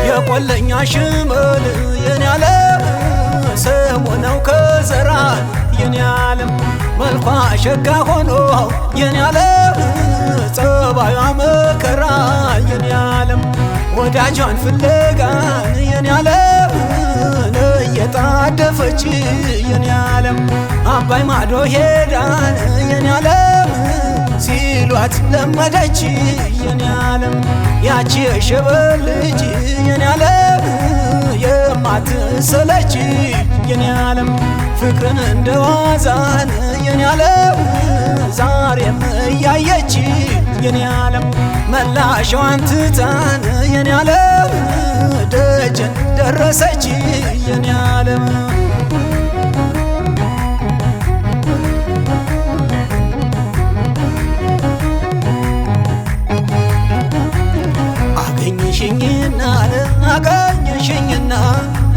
የቆለኛ ሽመል የኔ ዓለም ሰሞነው ከዘራ የኔ ዓለም መልኳ ሸጋ ሆኖ የኔ ዓለም ጸባዩ መከራ የኔ ዓለም ወዳጇን ፍለጋን የኔ ዓለም እየጣደፈች የኔ ዓለም አባይ ማዶ ሄዳን የኔ ዓለም ሲሏት ለመደች የኔ ዓለም ያቺ የሸበል ልጅ የኔ ዓለም የማትሰለች የኔ ዓለም ፍቅርን እንደዋዛን የኔ ዓለም ዛሬም እያየች የኔ ዓለም መላሻዋን ትታን የኔ ዓለም ደጀን ደረሰች የኔ ዓለም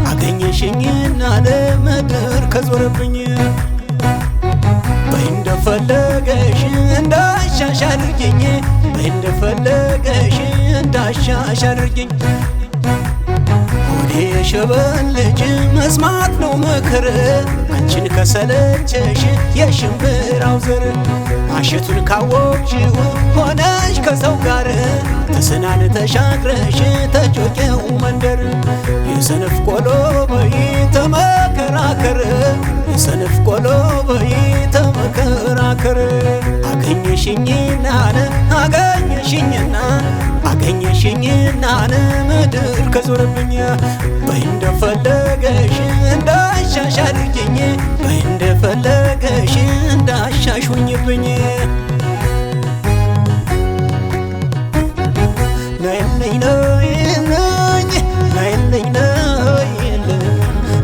አገኘሽኝና ለምድር ከዞረብኝ በይ እንደፈለገሽ እንዳሻሽ አድርጊኝ በይ እንደፈለገሽ እንዳሻሽ አድርጊኝ ሆዴ የሸበል ልጅ መስማት ነው ምክር አንቺን ከሰለቸሽ የሽምብራው ዘር ማሸቱን ካወቅሽው ሆነሽ ከሰው ጋር ተስናን ተሻግረሽ ተጮቄው መንደር የሰነፍ ቆሎ በይ ተመከራከር የሰነፍ ቆሎ በይ ተመከራከር አገኘሽኝና ምድር ከዞረብኝ በይ እንደፈለገሽ እንዳሻሽ አድርጊኝ በይ እንደፈለገሽ እንዳሻሽ ሁኝብኝ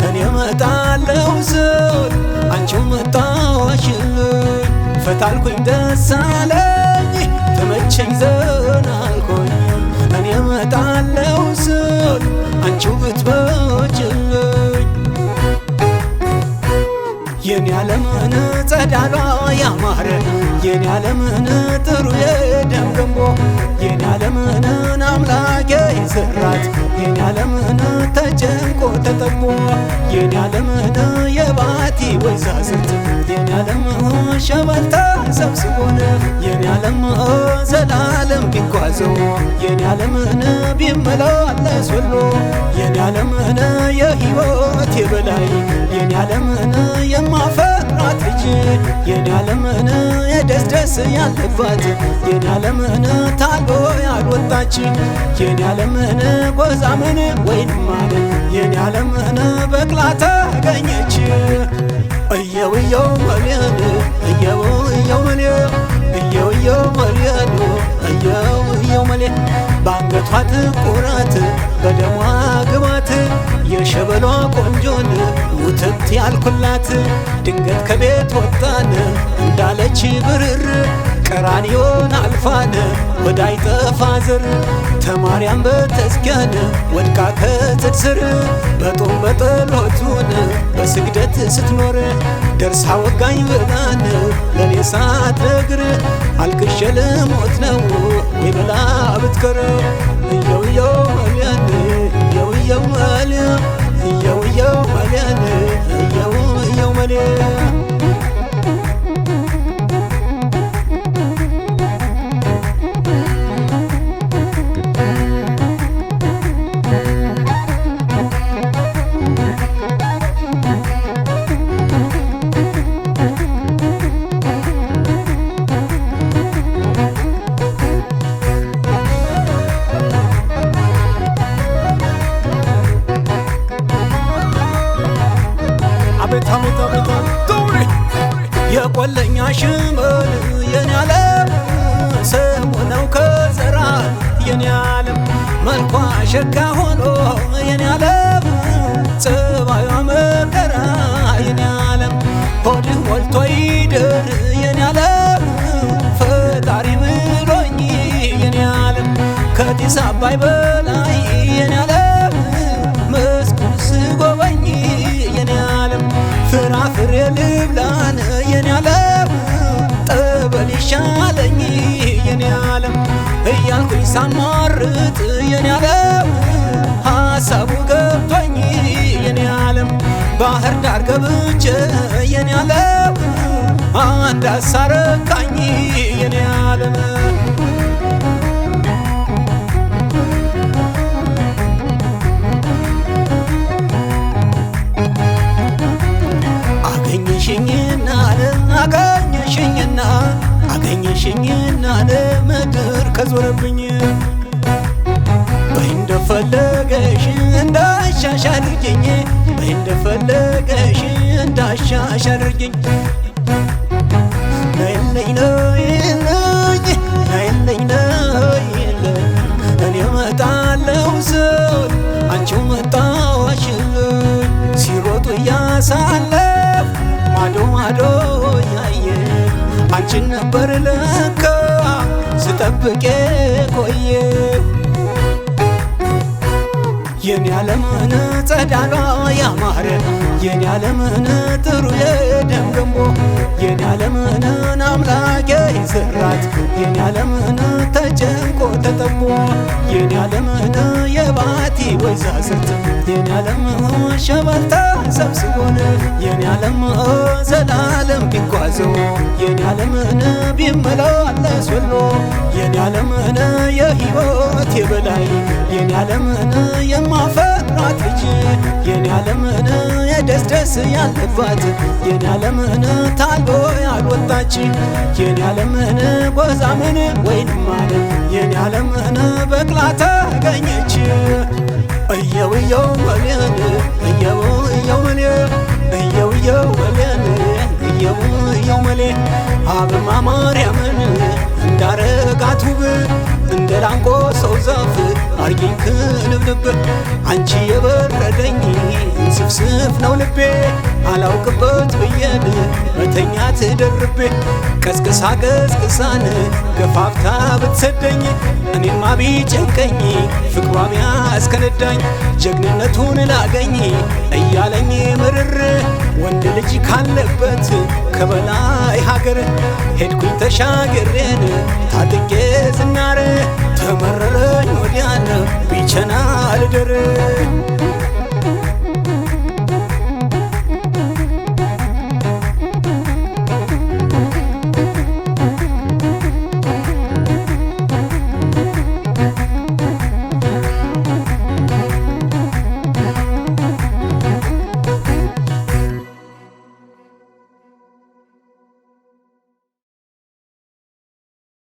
እኔ እመጣለሁ ስል አንቺው መጣሽልኝ ፈታልኩኝ ደስ አለኝ ተመቸኝ ዘና አልኩኝ እኔ እመጣለሁ ስል አንቺው ብትመጭልኝ የኔ ዓለምን ጸዳሏ ያማረ የኔ ዓለምን ጥሩ የደም ገንቦ የኔ ዓለምን አምላኬ ይዘራት የኔ ዓለምን ተጨንቆ ተጠቦ የኔ ዓለምን የባቲ ወይዛዝርት የኔ ዓለም ሸበልታ ሰብስቦን የኔ ዓለም ዘላለም ቢጓዘው የኔ ዓለምን ቢመላለስ ወሎ የኔ ዓለምን የሕይወት የበላይ የኔ ዓለምን የማፈቅራት ልጅ የኔ ዓለምን የደስደስ ያለባት የኔ ዓለምን ታሎ ያልወጣች የኔ ዓለምን ጎዛምን ወይንማን የኔ ዓለምን በቅላ ተገኘች እየው መልያን እየው መልያን እየው መልያን በአንገቷ ጥቁረት በደሟ ግባት የሸበሏ ቆንጆን ውትት ያልኩላት ድንገት ከቤት ወጣን እንዳለች ብርር ቀራንዮን አልፋን ወዳይ ጠፋ ዘር ተማርያም በተዝጊያን ወድቃ ከጥድ ስር በጦም በጠሎቱን በስግደት ስትኖር ደርሳ ወጋኝ ብላን ለኔ ሳትነግር አልቅሼ ልሞት ነው ወይ ብላ ብትቀር እየው መልያን እየው መልያን እየው መልያን እየው መልያን የቆለኛ ሽመል የኔ ዓለም ሰሞነው ከዘራ የኔ ዓለም መልኳ ሸጋ ሆኖ የኔ ዓለም ጸባዩ መከራ ከአዲስ አባይ በላይ የኔ ዓለም መስኩን ስጎበኝ የኔ ዓለም ፍራፍሬ ልብላን የኔ ዓለም ጠበል ይሻለኝ የኔ ዓለም እያልኩኝ ሳማርጥ የኔ ዓለም ሐሳቡ ገብቶኝ የኔ ዓለም ባህር ዳር ገብቼ የኔ ዓለም አንድ አሳረካኝ የኔ ዓለም አገኘሽኝና ለምድር ከዞረብኝ በይ እንደፈለገሽ እንዳሻሽ አድርጊኝ በይ እንደፈለገሽ እንዳሻሽ አድርጊኝ ነይልኝ ነይልኝ ነይልኝ ነይልኝ እኔ እመጣለሁ ስል አንቺው መጣሽልኝ ሲሮጡ እያሳለፍ ማዶ ማዶ ያየ አንቺን ነበር ለካ ስጠብቄ ቆየ የኔ ዓለምን ጸዳሏ ያማረ የኔ ዓለምን ጥሩ የደም ገንቦ የኔ ዓለምን አምላኬ ይዘራት የኔ ዓለምን ተጨንቆ ተጠቦ የኔ ዓለምን የባቲ ወይዛዝርት የኔ ዓለም ሸበልታ ሰብስቦን የኔ ዓለም ዘላለም ቢጓዘው የኔ ዓለምን ቢመላለስ ወሎ የኔ ዓለምን የሕይወት የበላይ የኔ ዓለምን የማፈራት ልጅ የኔ ዓለምን የደስደስ ያለባት የኔ ዓለምን ታልቦ ያልወጣች የኔ ዓለምን ጎዛምን ወይንም አለ የኔ ዓለምን በቅላ ተገኘች እየው እየው ወለን እየው እየው ወለን እየው እየው ወለን እየው እየው መሌ አብማ ማርያምን እንዳረጋት ውብ እንደ ላንቆ ሰው ዛፍ አርጊኝ ክንብንብ አንቺ የበረደኝ ስፍስፍ ነው ልቤ አላውቅበት ብዬን መተኛት ደርቤ ቀስቅሳ ቀስቅሳን ገፋፍታ ብትሰደኝ እኔማ ቢጨንቀኝ ፍቅሯ ቢያስከነዳኝ ጀግንነቱን ላገኝ እያለኝ ምርር ወንድ ልጅ ካለበት ከበላይ ሀገር ሄድኩኝ ተሻገሬን ታጥቄ ዝናር ተመረረኝ ወዲያን ቢቸና ልደር